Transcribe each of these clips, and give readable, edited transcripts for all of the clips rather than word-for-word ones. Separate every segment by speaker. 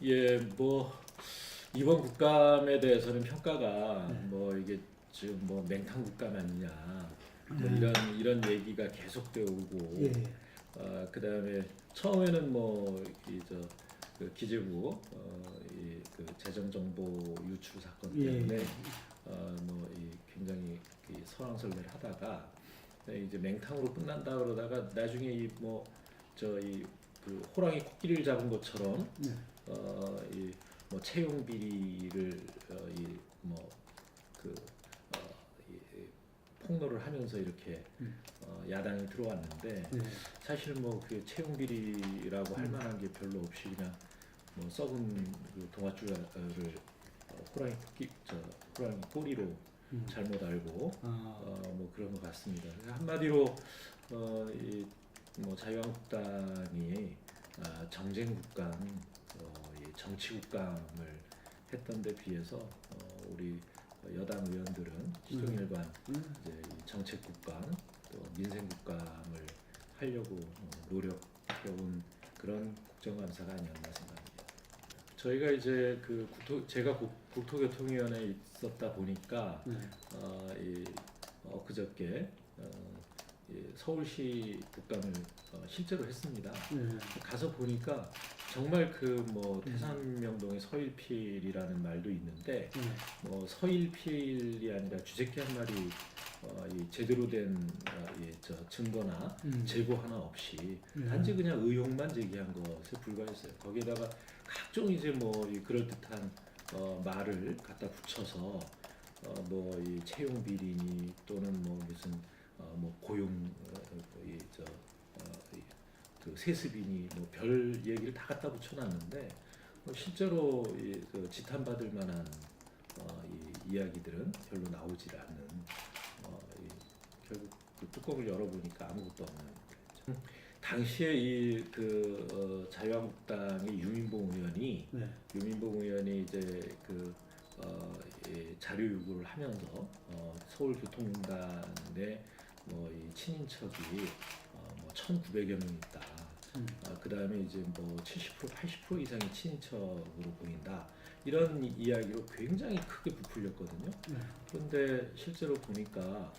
Speaker 1: 예, 뭐 이번 국감에 대해서는 평가가
Speaker 2: 네.
Speaker 1: 뭐 이게 지금 뭐 맹탕 국감 아니냐 뭐
Speaker 2: 네.
Speaker 1: 이런 얘기가 계속되어 오고
Speaker 2: 예.
Speaker 1: 그다음에 처음에는 뭐 이 저 그 기재부 이그 재정 정보 유출 사건
Speaker 2: 예.
Speaker 1: 때문에 뭐 이 굉장히 이 설왕설래를 하다가 이제 맹탕으로 끝난다 그러다가 나중에 이 뭐 저 이 그 호랑이 코끼리를 잡은 것처럼
Speaker 2: 네.
Speaker 1: 이 뭐 채용 비리를 이뭐그 폭로를 하면서 이렇게 야당이 들어왔는데
Speaker 2: 네.
Speaker 1: 사실 뭐 그 채용 비리라고 할 만한 게 별로 없이 그냥 뭐 썩은 그 동아줄을 호랑이 꼬리로 잘못 알고 뭐 그런 것 같습니다. 한마디로 이뭐 자유한국당이 정쟁 국감, 이 정치 국감을 했던 데 비해서 우리 여당 의원들은 시종일관 이제 이 정책 국감 또 민생 국감을 하려고 노력해온 그런 국정감사가 아니었나 생각합니다. 저희가 이제 제가 국토교통위원회에 있었다 보니까
Speaker 2: 네.
Speaker 1: 이 엊그저께 이 서울시 국감을 실제로 했습니다.
Speaker 2: 네.
Speaker 1: 가서 보니까 정말 그 뭐 태산명동의 서일필이라는 말도 있는데
Speaker 2: 네.
Speaker 1: 뭐 서일필이 아니라 쥐새끼 한 마리 이 제대로 된 저 증거나 제보 하나 없이 단지 그냥 의혹만 제기한 것에 불과했어요. 거기에다가 각종 이제 뭐 이 그럴듯한 말을 갖다 붙여서 뭐 이 채용 비리니 또는 뭐 무슨 뭐 고용 그 세습이니 뭐 별 얘기를 다 갖다 붙여놨는데 실제로 그 지탄받을 만한 이 이야기들은 별로 나오질 않는 결국 그 뚜껑을 열어보니까 아무것도 없는 거죠. 당시에 이그 자유한국당의
Speaker 2: 네.
Speaker 1: 유민봉 의원이 이제 이 자료 요구를 하면서 서울교통공단에 뭐 이 친인척이 뭐 1,900여 명 있다. 그 다음에 이제 뭐 70% 80% 이상이 친인척으로 보인다. 이런 이야기로 굉장히 크게 부풀렸거든요.
Speaker 2: 네.
Speaker 1: 그런데 실제로 보니까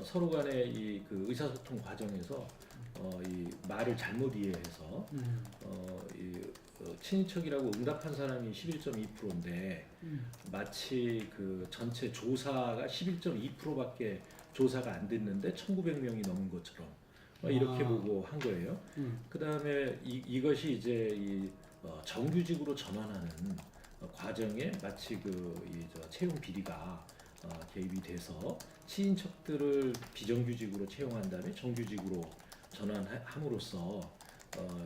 Speaker 1: 서로 간의 이 그 의사소통 과정에서 이 말을 잘못 이해해서 친인척이라고 응답한 사람이 11.2%인데 마치 그 전체 조사가 11.2%밖에 조사가 안 됐는데 1,900명이 넘은 것처럼 이렇게 보고 한 거예요. 그 다음에 이것이 이제 이 정규직으로 전환하는 과정에 마치 저 채용 비리가 개입이 돼서 친인척들을 비정규직으로 채용한 다음에 정규직으로 전환함으로써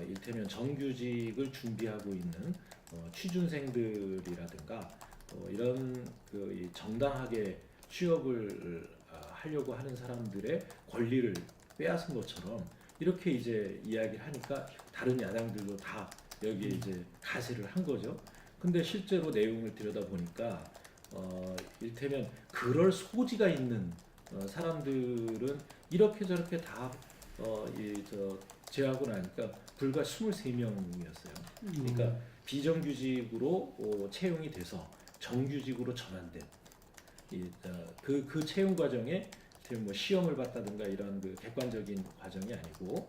Speaker 1: 일테면 정규직을 준비하고 있는 취준생들이라든가 이런 이 정당하게 취업을 하려고 하는 사람들의 권리를 빼앗은 것처럼 이렇게 이제 이야기를 하니까 다른 야당들도 다 여기에 이제 가세를 한 거죠. 근데 실제로 내용을 들여다보니까 일테면 그럴 소지가 있는 사람들은 이렇게 저렇게 다 제하고 나니까 불과 23명이었어요. 그러니까 비정규직으로 채용이 돼서 정규직으로 전환된 그 채용 과정에 뭐 시험을 봤다든가 이런 그 객관적인 과정이 아니고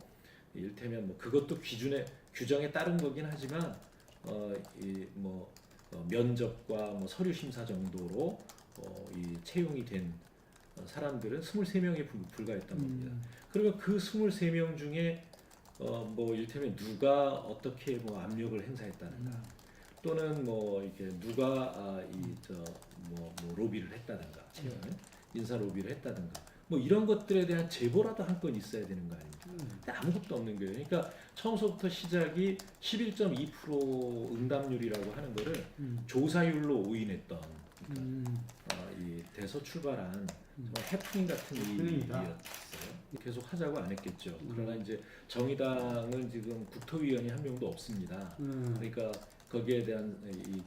Speaker 1: 일테면 뭐 그것도 규정에 따른 거긴 하지만 면접과 뭐 서류 심사 정도로 이 채용이 된 사람들은 23명에 불과했던 겁니다. 그러면 그 23명 중에 뭐 일테면 누가 어떻게 뭐 압력을 행사했다든가 또는 뭐 이렇게 누가 뭐 로비를 했다든가 채용을 인사 로비를 했다든가 뭐 이런 것들에 대한 제보라도 한 건 있어야 되는 거 아닙니까? 근데 아무것도 없는 거예요. 그러니까 처음서부터 시작이 11.2% 응답률이라고 하는 거를 조사율로 오인했던 그러니까 이 돼서 출발한 정말 해프닝 같은 일이었어요. 계속 하자고 안 했겠죠. 그러나 이제 정의당은 지금 국토위원이 한 명도 없습니다. 그러니까 거기에 대한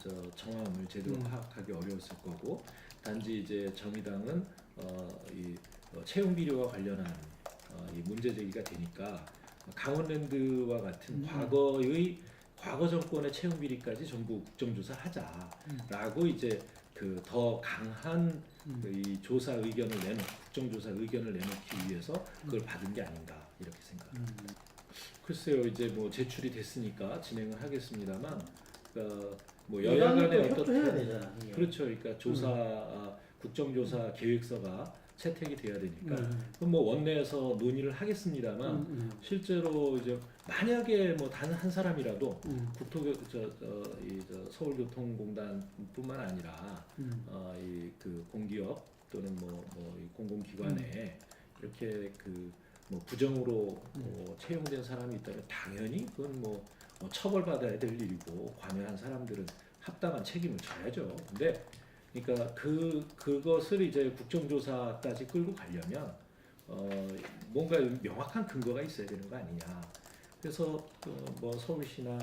Speaker 1: 저 정황을 제대로 파악하기 어려웠을 거고 단지 이제 정의당은 채용 비리와 관련한 이 문제 제기가 되니까 강원랜드와 같은 과거의 과거 정권의 채용 비리까지 전부 국정조사하자라고 이제 그 더 강한 이 조사 의견을 국정조사 의견을 내놓기 위해서 그걸 받은 게 아닌가 이렇게 생각합니다. 글쎄요, 이제 뭐 제출이 됐으니까 진행을 하겠습니다만, 뭐 여야 간에
Speaker 2: 협조해야 되잖아. 이게.
Speaker 1: 그렇죠. 그러니까 국정조사 계획서가 채택이 돼야 되니까 그럼 뭐 원내에서 논의를 하겠습니다만 실제로 이제 만약에 뭐 단 한 사람이라도 서울교통공단뿐만 아니라 이 그 공기업 또는 이 공공기관에 이렇게 그 뭐 부정으로 채용된 사람이 있다면 당연히 그건 뭐 처벌받아야 될 일이고 관여한 사람들은 합당한 책임을 져야죠. 근데 그러니까 그것을 이제 국정조사까지 끌고 가려면 뭔가 명확한 근거가 있어야 되는 거 아니냐. 그래서 뭐 서울시나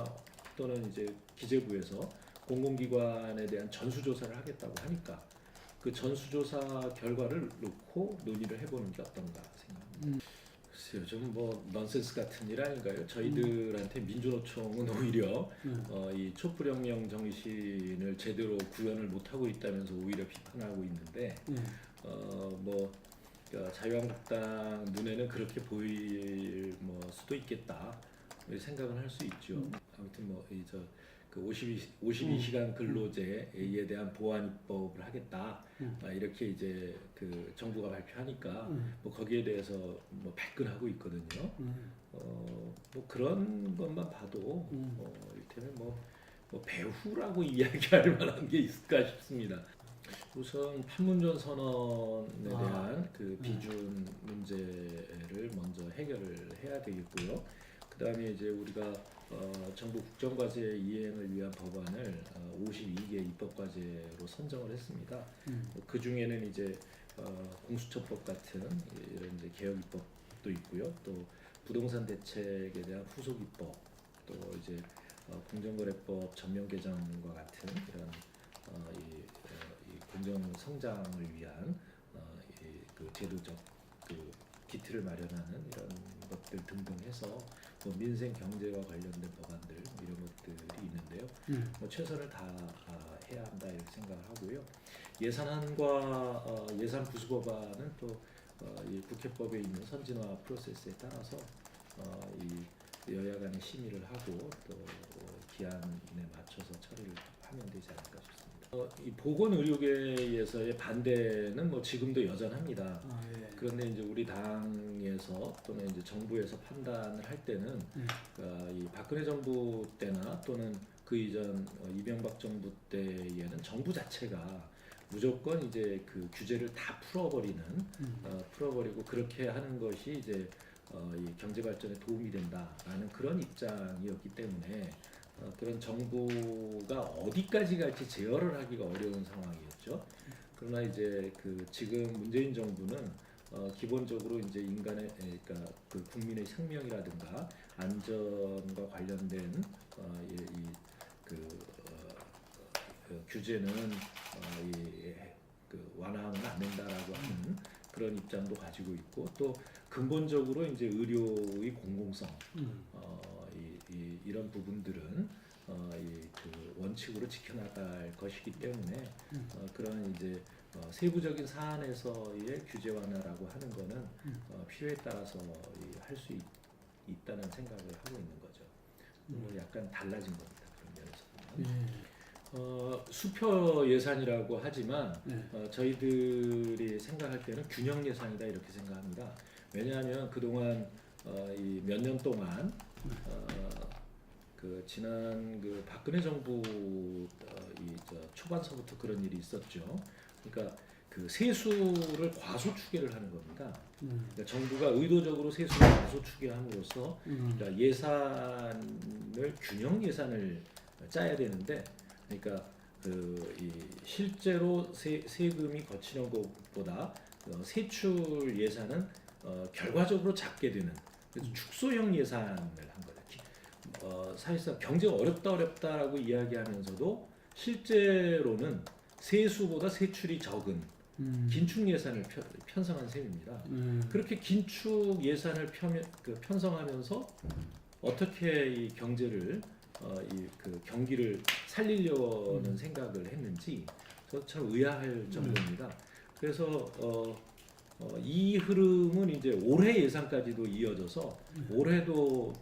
Speaker 1: 또는 이제 기재부에서 공공기관에 대한 전수조사를 하겠다고 하니까 그 전수조사 결과를 놓고 논의를 해보는 게 어떤가 생각합니다. 글쎄요, 좀 뭐 넌센스 같은 일 아닌가요? 저희들한테 민주노총은 오히려 이 촛불혁명 정신을 제대로 구현을 못하고 있다면서 오히려 비판하고 있는데 그러니까 자유한국당 눈에는 그렇게 보일 수도 있겠다 생각은 할 수 있죠. 아무튼 그 52시간 근로제에 대한 보완 입법을 하겠다 이렇게 이제 그 정부가 발표하니까 뭐 거기에 대해서 뭐 발끈하고 있거든요. 뭐 그런 것만 봐도 이를테면 뭐 배후라고 이야기할 만한 게 있을까 싶습니다. 우선 판문점 선언에 대한 그 비준 문제를 먼저 해결을 해야 되겠고요. 그다음에 이제 우리가 정부 국정과제 이행을 위한 법안을 52개 입법과제로 선정을 했습니다. 그 중에는 이제 공수처법 같은 이런 이제 개혁 입법도 있고요. 또 부동산 대책에 대한 후속 입법, 또 이제 공정거래법 전면 개정과 같은 이런 이 공정 성장을 위한 그 제도적 그 기틀을 마련하는 이런 것들 등등 해서 뭐 민생 경제와 관련된 법안들 이런 것들이 있는데요. 뭐 최선을 다해야 한다 이렇게 생각을 하고요. 예산안과 예산 부수 법안은 또 이 국회법에 있는 선진화 프로세스에 따라서 이 여야 간의 심의를 하고 또 기한에 맞춰서 처리를 하면 되지 않을까 싶습니다. 이 보건의료계에서의 반대는 뭐 지금도 여전합니다.
Speaker 2: 예.
Speaker 1: 그런데 이제 우리 당에서 또는 이제 정부에서 판단을 할 때는 이 박근혜 정부 때나 또는 그 이전 이명박 정부 때에는 정부 자체가 무조건 이제 그 규제를 다 풀어버리고 그렇게 하는 것이 이제 이 경제 발전에 도움이 된다라는 그런 입장이었기 때문에 그런 정부가 어디까지 갈지 제어를 하기가 어려운 상황이었죠. 그러나 이제 그 지금 문재인 정부는 기본적으로 이제 그러니까 그 국민의 생명이라든가 안전과 관련된 그 규제는 그 완화하면 안 된다라고 하는 그런 입장도 가지고 있고 또 근본적으로 이제 의료의 공공성 이런 부분들은 그 원칙으로 지켜나갈 것이기 때문에 그런 이제 세부적인 사안에서의 규제 완화라고 하는 거는 필요에 따라서 할 수 있다는 생각을 하고 있는 거죠. 약간 달라진 겁니다. 그런 면에서. 수표 예산이라고 하지만 저희들이 생각할 때는 균형 예산이다 이렇게 생각합니다. 왜냐하면 그동안 이 몇 년 동안 그 지난 그 박근혜 정부 초반서부터 그런 일이 있었죠. 그러니까 그 세수를 과소 추계를 하는 겁니다. 그러니까 정부가 의도적으로 세수를 과소 추계함으로써 그러니까 예산을 균형 예산을 짜야 되는데, 그러니까 이 실제로 세금이 거치는 것보다 세출 예산은 결과적으로 작게 되는 그래서 축소형 예산을 한 거예요. 사실상 경제가 어렵다라고 이야기하면서도 실제로는 세수보다 세출이 적은 긴축 예산을 편성한 셈입니다. 그렇게 긴축 예산을 편성하면서 어떻게 이 경제를 이 그 경기를 살리려는 생각을 했는지 저 참 의아할 정도입니다. 그래서 이 흐름은 이제 올해 예상까지도 이어져서 올해도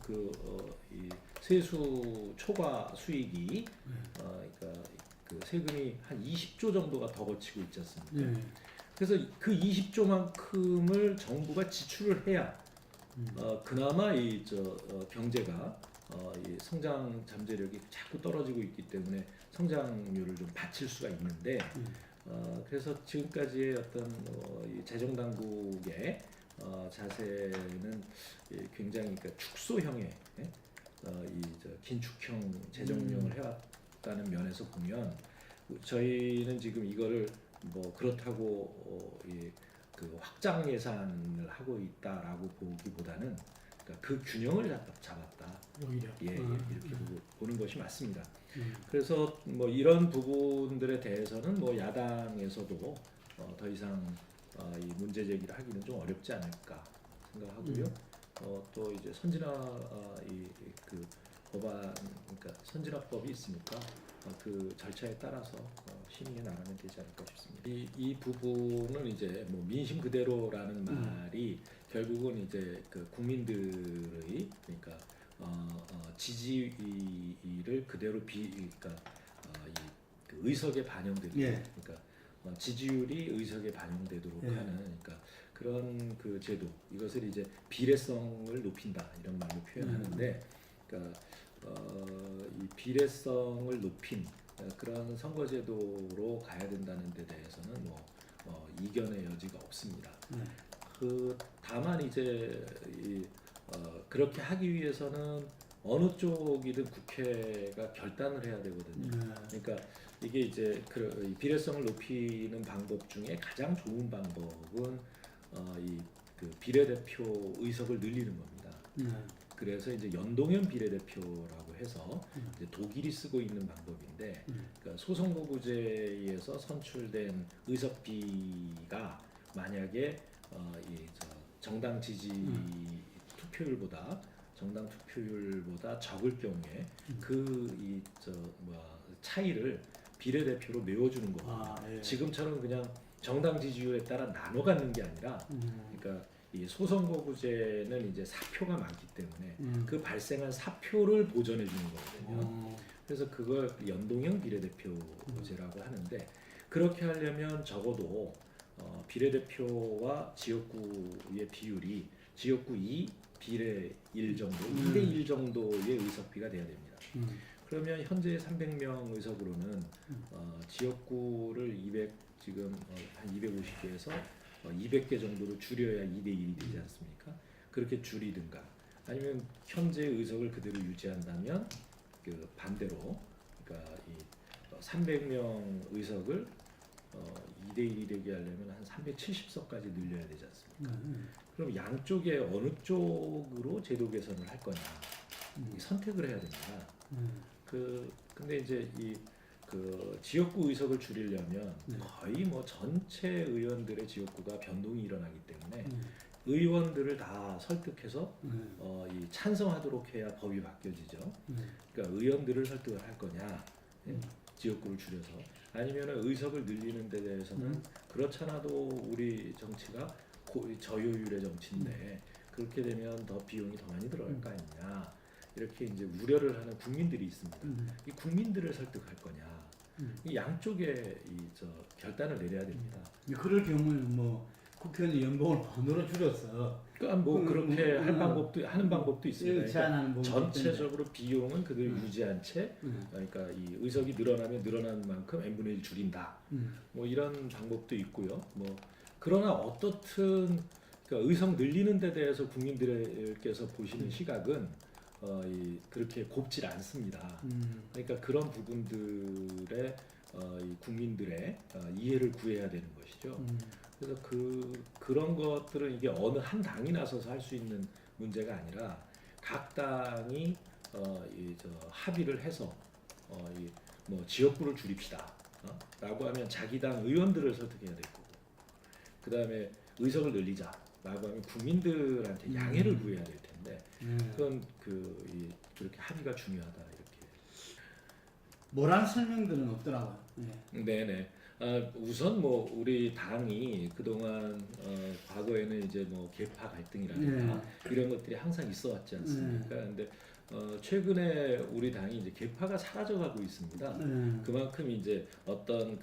Speaker 1: 이 세수 초과 수익이 그러니까 그 세금이 한 20조 정도가 더 거치고 있지 않습니까? 그래서 그 20조만큼을 정부가 지출을 해야 그나마 경제가 이 성장 잠재력이 자꾸 떨어지고 있기 때문에 성장률을 좀 받칠 수가 있는데 그래서 지금까지의 어떤 이 재정 당국의 자세는 굉장히 그러니까 축소형의 긴축형 재정 운영을 해왔다는 면에서 보면 저희는 지금 이거를 뭐 그렇다고 그 확장 예산을 하고 있다라고 보기보다는 그러니까 그 균형을 잡았다.
Speaker 2: 오히려
Speaker 1: 이렇게 보는 것이 맞습니다. 그래서 뭐 이런 부분들에 대해서는 뭐 야당에서도 더 이상 이 문제 제기를 하기는 좀 어렵지 않을까 생각하고요. 또 이제 그 법안 그러니까 선진화법이 있으니까 그 절차에 따라서 심의해 나가면 되지 않을까 싶습니다. 이 부분은 이제 뭐 민심 그대로라는 말이 결국은 이제 그 국민들의 그러니까 지지를 그대로 그러니까 그 의석에 반영되도록 그러니까 지지율이 의석에 반영되도록 하는 그러니까 그런 그 제도 이것을 이제 비례성을 높인다 이런 말로 표현하는데 그러니까 이 비례성을 높인 그런 선거제도로 가야 된다는 데 대해서는 뭐 이견의 여지가 없습니다. 그 다만 이제 그렇게 하기 위해서는 어느 쪽이든 국회가 결단을 해야 되거든요. 그러니까 이게 이제 이 비례성을 높이는 방법 중에 가장 좋은 방법은 그 비례대표 의석을 늘리는 겁니다. 그래서 이제 연동형 비례대표라고 해서 이제 독일이 쓰고 있는 방법인데 그러니까 소선거구제에서 선출된 의석비가 만약에 정당 투표율보다 적을 경우에 차이를 비례대표로 메워주는 겁니다. 지금처럼 그냥 정당 지지율에 따라 나눠 갖는 게 아니라 그러니까 이 소선거구제는 이제 사표가 많기 때문에 그 발생한 사표를 보전해 주는 거거든요. 그래서 그걸 연동형 비례대표제라고 하는데 그렇게 하려면 적어도 비례대표와 지역구의 비율이 지역구 2, 비례 1 정도, 2대 1 정도의 의석비가 돼야 됩니다. 그러면 현재 300명 의석으로는 지역구를 지금 한 250개에서 200개 정도로 줄여야 2대 1이 되지 않습니까? 그렇게 줄이든가 아니면 현재 의석을 그대로 유지한다면 그 반대로 그러니까 이 300명 의석을 2대 1이 되게 하려면 한 370석까지 늘려야 되지 않습니까? 그럼 양쪽에 어느 쪽으로 제도 개선을 할 거냐 선택을 해야 됩니다. 근데 이제 그 지역구 의석을 줄이려면 거의 뭐 전체 의원들의 지역구가 변동이 일어나기 때문에 의원들을 다 설득해서 이 찬성하도록 해야 법이 바뀌어지죠. 그러니까 의원들을 설득을 할 거냐 지역구를 줄여서 아니면 의석을 늘리는 데 대해서는 그렇잖아도 우리 정치가 저효율의 정치인데 그렇게 되면 더 비용이 더 많이 들어갈 거 아니냐 이렇게 이제 우려를 하는 국민들이 있습니다. 이 국민들을 설득할 거냐 이 양쪽에 결단을 내려야 됩니다.
Speaker 2: 그럴 경우는 뭐 국회의원 연봉을 반으로 줄여서
Speaker 1: 그러니까 뭐 그렇게 하는 방법도 있습니다.
Speaker 2: 그러니까
Speaker 1: 전체적으로 비용은 그대로 유지한 채 그러니까 이 의석이 늘어나면 늘어난 만큼 n분의 1 줄인다. 뭐 이런 방법도 있고요. 뭐 그러나 어떻든 그러니까 의석 늘리는 데 대해서 국민들께서 보시는 시각은 그렇게 곱질 않습니다. 그러니까 그런 부분들의 이 국민들의 이해를 구해야 되는 것이죠. 그래서 그런 것들은 이게 어느 한 당이 나서서 할 수 있는 문제가 아니라 각 당이 합의를 해서 뭐 지역구를 줄입시다 라고 하면 자기 당 의원들을 설득해야 될 거고 그 다음에 의석을 늘리자라고 하면 국민들한테 양해를 구해야 될 텐데 그건 그렇게 합의가 중요하다 이렇게
Speaker 2: 모란 설명들은 없더라고요. 예.
Speaker 1: 네네. 우선 뭐 우리 당이 그동안 과거에는 이제 뭐 계파 갈등이라든가 이런 것들이 항상 있어왔지 않습니까? 근데 최근에 우리 당이 이제 계파가 사라져가고 있습니다. 그만큼 이제 어떤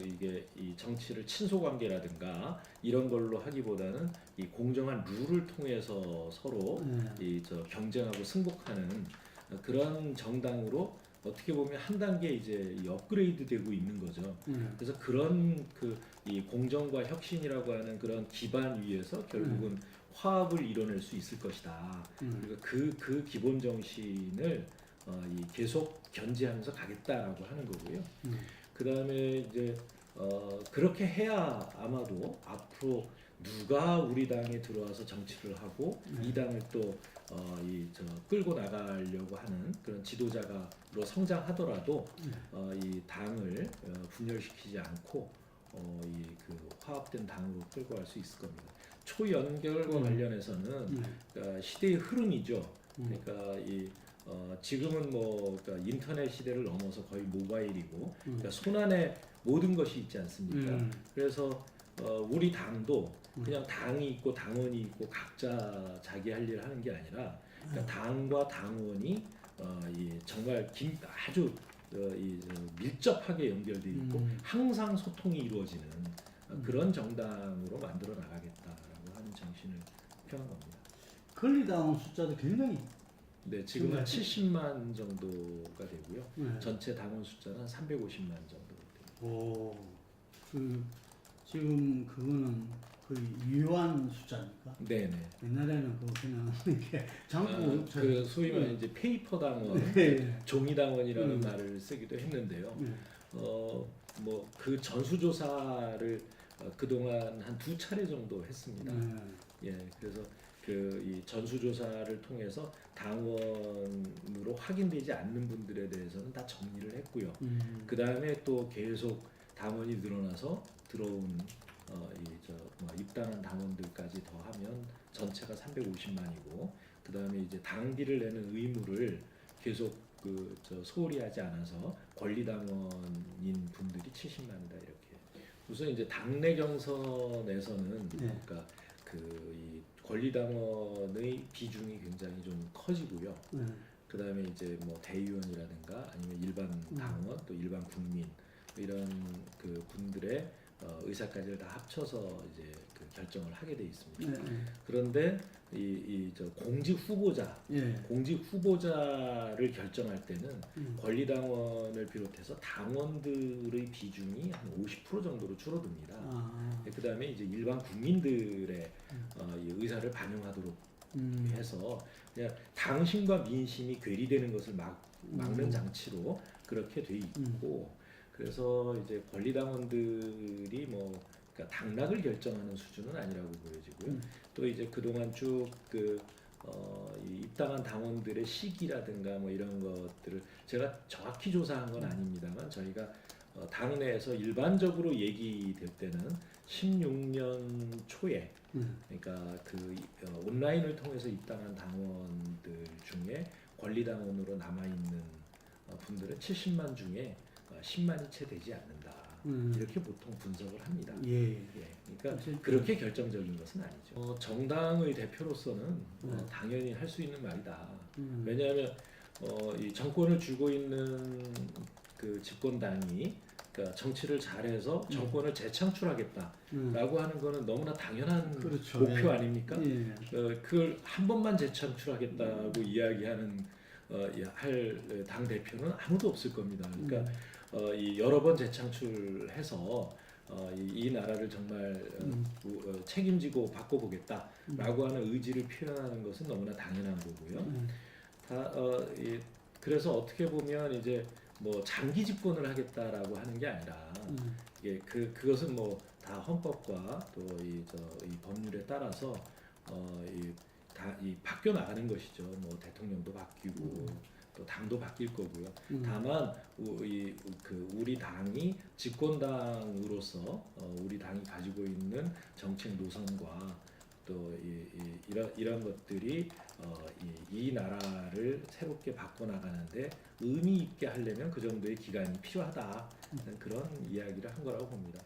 Speaker 1: 이게 이 정치를 친소 관계라든가 이런 걸로 하기보다는 이 공정한 룰을 통해서 서로 경쟁하고 승복하는 그런 정당으로 어떻게 보면 한 단계 이제 업그레이드 되고 있는 거죠. 그래서 그런 이 공정과 혁신이라고 하는 그런 기반 위에서 결국은 화합을 이뤄낼 수 있을 것이다. 그러니까 그 기본 정신을 계속 견지하면서 가겠다라고 하는 거고요. 그 다음에 이제 그렇게 해야 아마도 앞으로 누가 우리 당에 들어와서 정치를 하고 이 당을 또 끌고 나가려고 하는 그런 지도자가로 성장하더라도 이 당을 분열시키지 않고 화합된 당으로 끌고 갈 수 있을 겁니다. 초연결과 관련해서는 그러니까 시대의 흐름이죠. 그러니까 지금은 그러니까 인터넷 시대를 넘어서 거의 모바일이고 그러니까 손안에 모든 것이 있지 않습니까? 그래서 우리 당도 그냥 당이 있고 당원이 있고 각자 자기 할 일을 하는 게 아니라 그러니까 당과 당원이 정말 아주 밀접하게 연결돼 있고 항상 소통이 이루어지는 그런 정당으로 만들어 나가겠다라고 하는 정신을 표한 겁니다.
Speaker 2: 권리당원 숫자도 굉장히
Speaker 1: 네, 지금은 70만 정도가 되고요. 전체 당원 숫자는 한 350만 정도 됩니다.
Speaker 2: 지금 그거는 거의 유효한 숫자입니까?
Speaker 1: 네네.
Speaker 2: 옛날에는 그냥 이렇게 장부
Speaker 1: 소위 말하는 이제 페이퍼 당원, 종이 당원이라는 말을 쓰기도 했는데요. 뭐 그 전수조사를 그동안 한 2차례 정도 했습니다. 예, 그래서 이 전수조사를 통해서 당원으로 확인되지 않는 분들에 대해서는 다 정리를 했고요. 그 다음에 또 계속 당원이 늘어나서 들어온 입당한 당원들까지 더하면 전체가 350만이고 그 다음에 이제 당비를 내는 의무를 계속 소홀히 하지 않아서 권리당원인 분들이 70만이다 이렇게. 우선 이제 당내 경선에서는 그러니까 이 권리당원의 비중이 굉장히 좀 커지고요. 그 다음에 이제 뭐 대의원이라든가 아니면 일반 당원 또 일반 국민 이런 분들의 의사까지를 다 합쳐서 이제 결정을 하게 돼 있습니다. 그런데 공직 후보자를 결정할 때는 권리당원을 비롯해서 당원들의 비중이 한 50% 정도로 줄어듭니다. 그 다음에 이제 일반 국민들의 이 의사를 반영하도록 해서 그냥 당심과 민심이 괴리되는 것을 막는 장치로 그렇게 돼 있고. 그래서 이제 권리당원들이 그러니까 당락을 결정하는 수준은 아니라고 보여지고요. 또 이제 그동안 쭉 입당한 당원들의 시기라든가 뭐 이런 것들을 제가 정확히 조사한 건 아닙니다만 저희가 당내에서 일반적으로 얘기될 때는 16년 초에 그러니까 온라인을 통해서 입당한 당원들 중에 권리당원으로 남아 있는 분들은 70만 중에 10만이 채 되지 않는다. 이렇게 보통 분석을 합니다. 그러니까 그렇게 결정적인 것은 아니죠. 정당의 대표로서는 당연히 할 수 있는 말이다. 왜냐하면 이 정권을 쥐고 있는 집권당이 그러니까 정치를 잘해서 정권을 재창출하겠다라고 하는 것은 너무나 당연한 목표 아닙니까? 그걸 한 번만 재창출하겠다고 이야기하는 할 당 대표는 아무도 없을 겁니다. 그러니까 여러 번 재창출해서 이 나라를 정말 책임지고 바꿔보겠다라고 하는 의지를 표현하는 것은 너무나 당연한 거고요. 그래서 어떻게 보면 이제 뭐 장기 집권을 하겠다라고 하는 게 아니라 그것은 뭐 다 헌법과 또 이 법률에 따라서 이 바뀌어 나가는 것이죠. 뭐 대통령도 바뀌고 또 당도 바뀔 거고요. 다만 우리 당이 집권당으로서 우리 당이 가지고 있는 정책 노선과 또 이런 것들이 이 나라를 새롭게 바꿔나가는데 의미 있게 하려면 그 정도의 기간이 필요하다. 그런 이야기를 한 거라고 봅니다.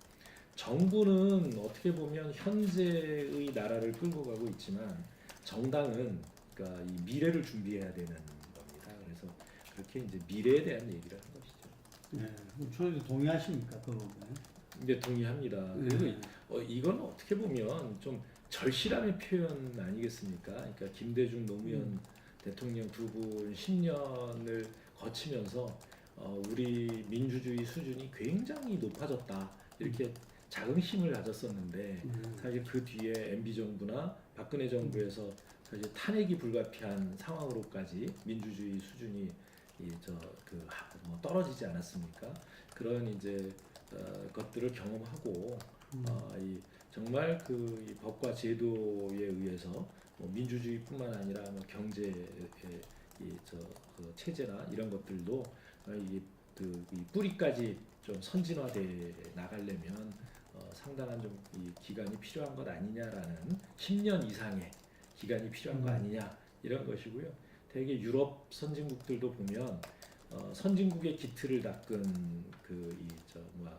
Speaker 1: 정부는 어떻게 보면 현재의 나라를 끌고 가고 있지만 정당은 그러니까 이 미래를 준비해야 되는 겁니다. 그래서 그렇게 이제 미래에 대한 얘기를 한 것이죠.
Speaker 2: 네. 총리도 동의하십니까 그 부분에?
Speaker 1: 이제 동의합니다. 그리고 이건 어떻게 보면 좀 절실함의 표현 아니겠습니까? 그러니까 김대중 노무현 대통령 두 분 10년을 거치면서 우리 민주주의 수준이 굉장히 높아졌다 이렇게 자긍심을 가졌었는데 사실 그 뒤에 MB 정부나 박근혜 정부에서 사실 탄핵이 불가피한 상황으로까지 민주주의 수준이 떨어지지 않았습니까? 그런 이제 것들을 경험하고 정말 이 법과 제도에 의해서 민주주의뿐만 아니라 경제의 그 체제나 이런 것들도 이 뿌리까지 좀 선진화돼 나가려면 상당한 좀 이 기간이 필요한 것 아니냐라는 10년 이상의 기간이 필요한 거 아니냐 이런 것이고요. 대개 유럽 선진국들도 보면 선진국의 기틀을 닦은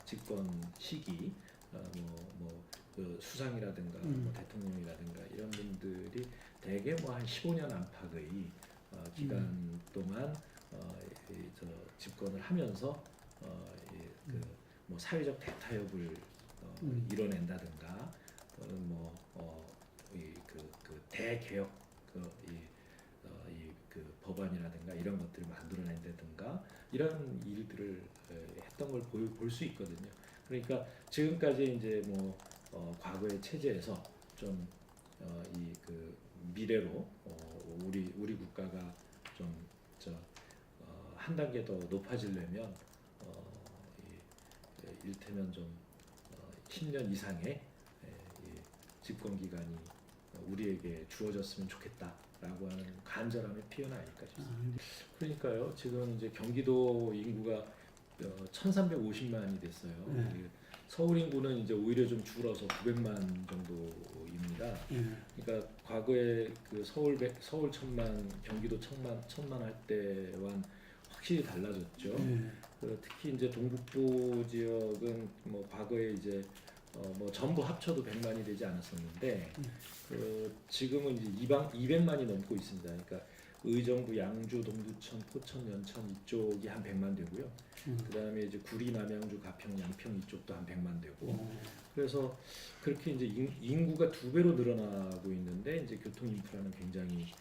Speaker 1: 집권 시기 그 수상이라든가 대통령이라든가 이런 분들이 대개 한 15년 안팎의 기간 동안 집권을 하면서 사회적 대타협을 이뤄낸다든가 또는 그 대개혁 법안이라든가 이런 것들을 만들어낸다든가 이런 일들을 했던 걸 볼 수 있거든요. 그러니까 지금까지 이제 과거의 체제에서 좀 미래로 우리 국가가 좀 한 단계 더 높아지려면 이를테면 좀 10년 이상의 집권 기간이 우리에게 주어졌으면 좋겠다라고 하는 간절함의 표현 아닐까 싶습니다. 그러니까요, 지금 이제 경기도 인구가 1,350만이 됐어요. 서울 인구는 이제 오히려 좀 줄어서 900만 정도입니다. 그러니까 과거에 그 서울 1,000만, 경기도 1,000만 할 때와는 확실히 달라졌죠. 특히 이제 동북부 지역은 과거에 이제 전부 합쳐도 100만이 되지 않았었는데 지금은 이제 200만이 넘고 있습니다. 그러니까 의정부, 양주, 동두천, 포천, 연천 이쪽이 한 100만 되고요. 그다음에 이제 구리, 남양주, 가평, 양평 이쪽도 한 100만 되고. 그래서 그렇게 이제 인구가 2배로 늘어나고 있는데 이제 교통 인프라는 굉장히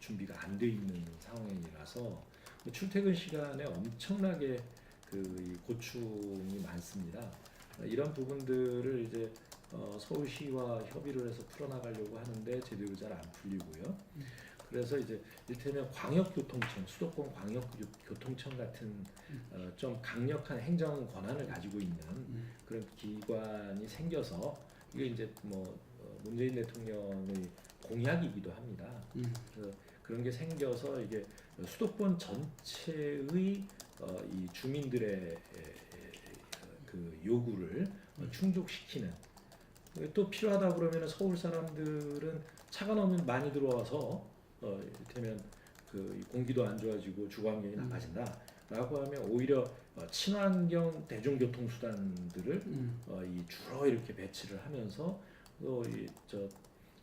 Speaker 1: 준비가 안 돼 있는 상황이라서 출퇴근 시간에 엄청나게 이 고충이 많습니다. 이런 부분들을 이제 서울시와 협의를 해서 풀어나가려고 하는데 제대로 잘 안 풀리고요. 그래서 이제 이를테면 광역교통청, 수도권 광역교통청 같은 좀 강력한 행정 권한을 가지고 있는 그런 기관이 생겨서 이게 이제 문재인 대통령의 공약이기도 합니다. 그래서 그런 게 생겨서 이게 수도권 전체의 이 주민들의 그 요구를 충족시키는 또 필요하다 그러면 서울 사람들은 차가 너무 많이 들어와서 이를테면 그 공기도 안 좋아지고 주거 환경이 나빠진다라고 하면 오히려 친환경 대중교통 수단들을 주로 이렇게 배치를 하면서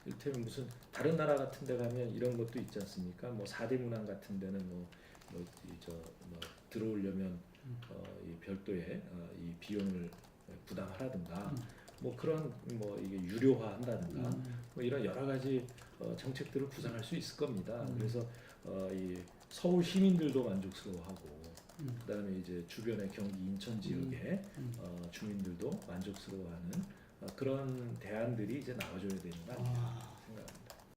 Speaker 1: 이를테면 무슨 다른 나라 같은 데 가면 이런 것도 있지 않습니까? 4대 문항 같은 데는 들어오려면 이 별도의 이 비용을 부담하라든가 그런 이게 유료화한다든가 이런 여러 가지 정책들을 구상할 수 있을 겁니다. 그래서 이 서울 시민들도 만족스러워하고 그다음에 이제 주변의 경기 인천 지역의 주민들도 만족스러워하는 그런 대안들이 이제 나와줘야 되는 거 아니에요.